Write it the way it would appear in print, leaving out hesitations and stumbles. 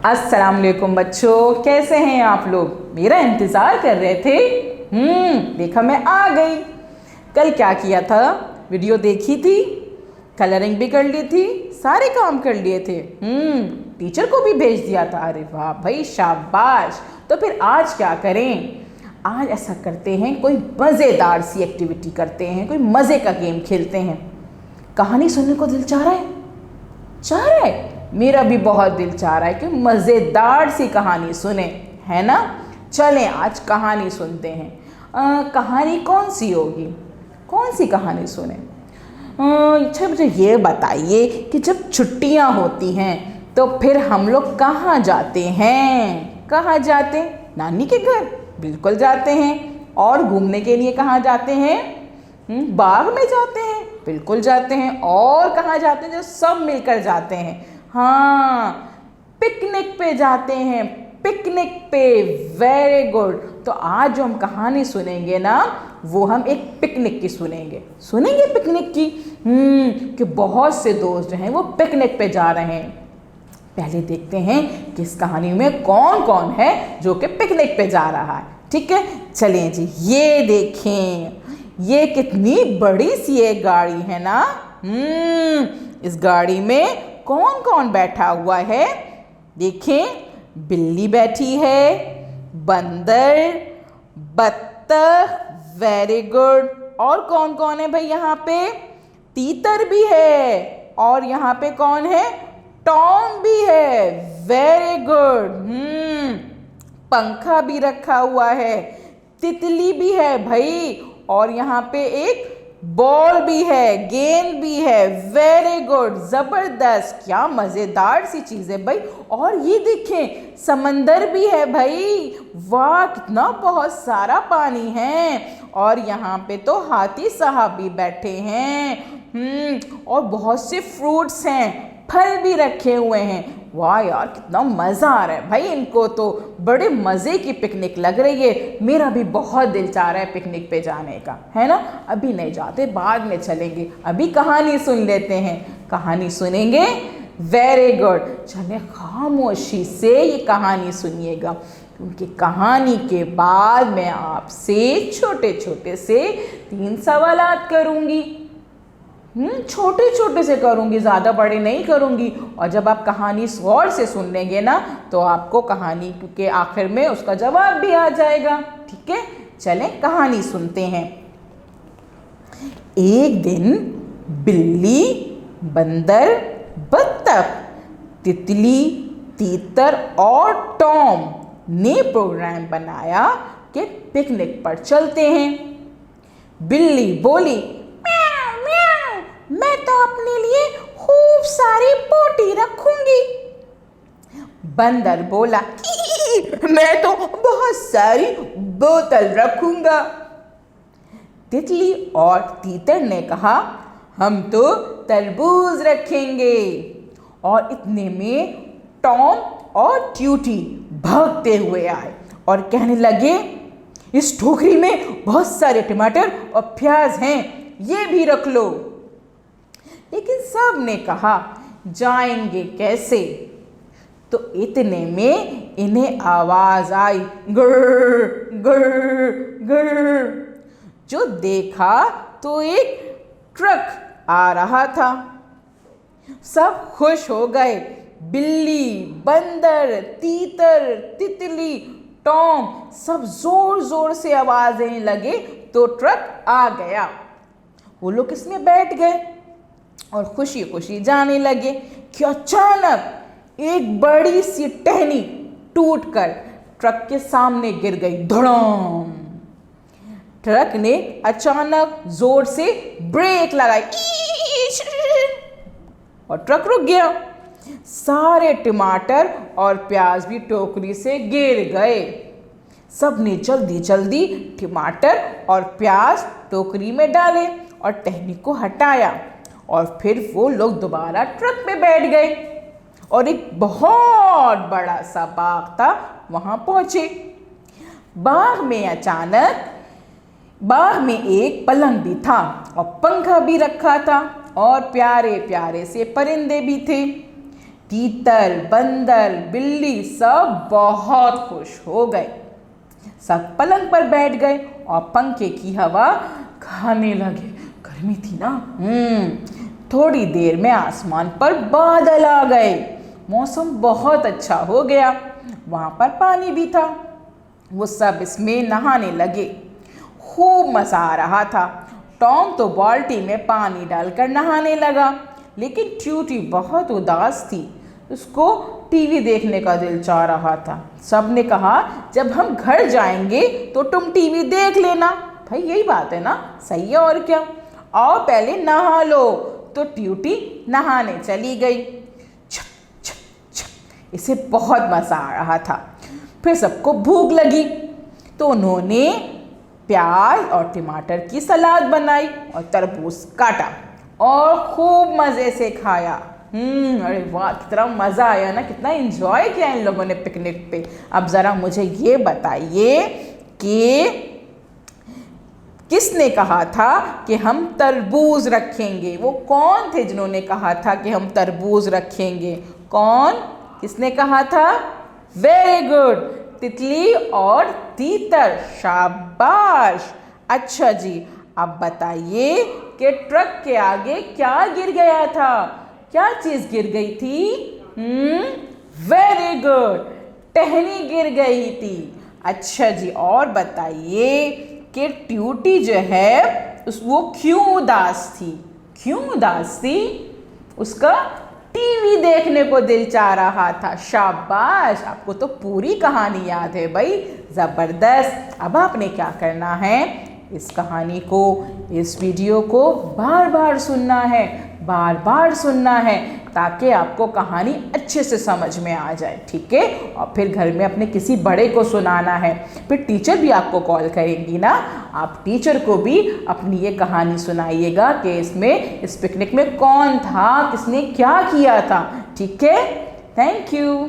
अस्सलाम वालेकुम बच्चों, कैसे हैं आप लोग? मेरा इंतज़ार कर रहे थे। देखा मैं आ गई। कल क्या किया था? वीडियो देखी थी, कलरिंग भी कर ली थी, सारे काम कर लिए थे। टीचर को भी भेज दिया था। अरे वाह भाई, शाबाश। तो फिर आज क्या करें? आज ऐसा करते हैं, कोई मज़ेदार सी एक्टिविटी करते हैं, कोई मज़े का गेम खेलते हैं। कहानी सुनने को दिल चाह रहा है? चाह रहा है? मेरा भी बहुत दिल चाह रहा है कि मज़ेदार सी कहानी सुने, है ना? चलें आज कहानी सुनते हैं। कहानी कौन सी होगी? कौन सी कहानी सुने? अच्छा मुझे ये बताइए कि जब छुट्टियां होती हैं तो फिर हम लोग कहाँ जाते हैं? कहाँ जाते? नानी के घर बिल्कुल जाते हैं। और घूमने के लिए कहाँ जाते हैं? बाग में जाते हैं, बिल्कुल जाते हैं। और कहाँ जाते हैं? जो सब मिलकर जाते हैं, हाँ, पिकनिक पे जाते हैं। पिकनिक पे, वेरी गुड। तो आज जो हम कहानी सुनेंगे ना, वो हम एक पिकनिक की सुनेंगे पिकनिक की। कि बहुत से दोस्त जो हैं वो पिकनिक पे जा रहे हैं। पहले देखते हैं कि इस कहानी में कौन कौन है जो कि पिकनिक पे जा रहा है। ठीक है, चलिए जी। ये देखें, ये कितनी बड़ी सी एक गाड़ी है ना। इस गाड़ी में कौन कौन बैठा हुआ है? देखें, बिल्ली बैठी है, बंदर, बत्तख, वेरी गुड। और कौन कौन है भाई यहाँ पे? तीतर भी है। और यहाँ पे कौन है? टॉम भी है, वेरी गुड। पंखा भी रखा हुआ है, तितली भी है भाई। और यहाँ पे एक बॉल भी है, गेंद भी है, वेरी गुड, जबरदस्त। क्या मजेदार सी चीज है भाई। और ये देखें, समंदर भी है भाई। वाह, कितना बहुत सारा पानी है। और यहाँ पे तो हाथी साहब भी बैठे हैं। और बहुत से फ्रूट्स हैं, फल भी रखे हुए हैं। वाह यार, कितना मज़ा आ रहा है भाई। इनको तो बड़े मज़े की पिकनिक लग रही है। मेरा भी बहुत दिल चाह रहा है पिकनिक पे जाने का, है ना? अभी नहीं जाते, बाद में चलेंगे। अभी कहानी सुन लेते हैं। कहानी सुनेंगे, वेरी गुड। चले खामोशी से ये कहानी सुनिएगा, क्योंकि कहानी के बाद मैं आपसे छोटे छोटे से 3 सवालात करूँगी। छोटे छोटे से करूँगी, ज़्यादा बड़े नहीं करूँगी। और जब आप कहानी गौर से सुन लेंगे ना, तो आपको कहानी के आखिर में उसका जवाब भी आ जाएगा। ठीक है, चलें कहानी सुनते हैं। एक दिन बिल्ली, बंदर, बत्तख, तितली, तीतर और टॉम ने प्रोग्राम बनाया कि पिकनिक पर चलते हैं। बिल्ली बोली, मैं तो अपने लिए खूब सारी बोटी रखूंगी। बंदर बोला, मैं तो बहुत सारी बोतल रखूंगा। तितली और तीतर ने कहा, हम तो तरबूज रखेंगे। और इतने में टॉम और ट्यूटी भागते हुए आए और कहने लगे, इस टोकरी में बहुत सारे टमाटर और प्याज हैं, ये भी रख लो। लेकिन सब ने कहा, जाएंगे कैसे? तो इतने में इन्हें आवाज आई, गर गर गर। जो देखा तो एक ट्रक आ रहा था। सब खुश हो गए। बिल्ली, बंदर, तीतर, तितली, टॉम सब जोर जोर से आवाज देने लगे तो ट्रक आ गया। वो लोग इसमें बैठ गए और खुशी खुशी जाने लगे कि अचानक एक बड़ी सी टहनी टूटकर ट्रक के सामने गिर गई। धड़ाम! ट्रक ने अचानक जोर से ब्रेक लगाई और ट्रक रुक गया। सारे टमाटर और प्याज भी टोकरी से गिर गए। सबने जल्दी जल्दी टमाटर और प्याज टोकरी में डाले और टहनी को हटाया। और फिर वो लोग दोबारा ट्रक में बैठ गए और एक बहुत बड़ा सा बाग था, वहां पहुंचे। बाग में एक पलंग भी था और पंखा भी रखा था और प्यारे प्यारे से परिंदे भी थे। तीतर, बंदर, बिल्ली सब बहुत खुश हो गए। सब पलंग पर बैठ गए और पंखे की हवा खाने लगे। गर्मी थी ना। थोड़ी देर में आसमान पर बादल आ गए। मौसम बहुत अच्छा हो गया। वहां पर पानी भी था। वो सब इसमें नहाने लगे। खूब मजा आ रहा था। टॉम तो बाल्टी में पानी डालकर नहाने लगा, लेकिन ट्यूटी बहुत उदास थी। उसको टीवी देखने का दिल चाह रहा था। सब ने कहा, जब हम घर जाएंगे तो तुम टीवी देख लेना। भाई यही बात है ना, सही है और क्या। आओ पहले नहा लो। तो ट्यूटी नहाने चली गई। छप छप छप, इसे बहुत मजा आ रहा था। फिर सबको भूख लगी तो उन्होंने प्याज और टमाटर की सलाद बनाई और तरबूज काटा और खूब मज़े से खाया। अरे वाह, कितना मज़ा आया ना, कितना एंजॉय किया इन लोगों ने पिकनिक पे। अब ज़रा मुझे ये बताइए कि किसने कहा था कि हम तरबूज रखेंगे? वो कौन थे जिन्होंने कहा था कि हम तरबूज रखेंगे? कौन, किसने कहा था? वेरी गुड, तितली और तीतर। शाबाश। अच्छा जी, अब बताइए कि ट्रक के आगे क्या गिर गया था? क्या चीज गिर गई थी? वेरी गुड, टहनी गिर गई थी। अच्छा जी, और बताइए कि ट्यूटी जो है वो क्यों उदास थी? क्यों उदास थी? उसका टीवी देखने को दिल चाह रहा था। शाबाश, आपको तो पूरी कहानी याद है भाई, ज़बरदस्त। अब आपने क्या करना है, इस कहानी को, इस वीडियो को बार बार सुनना है, बार बार सुनना है, ताकि आपको कहानी अच्छे से समझ में आ जाए। ठीक है? और फिर घर में अपने किसी बड़े को सुनाना है। फिर टीचर भी आपको कॉल करेंगी ना, आप टीचर को भी अपनी ये कहानी सुनाइएगा कि इसमें, इस पिकनिक में कौन था, किसने क्या किया था। ठीक है? Thank you.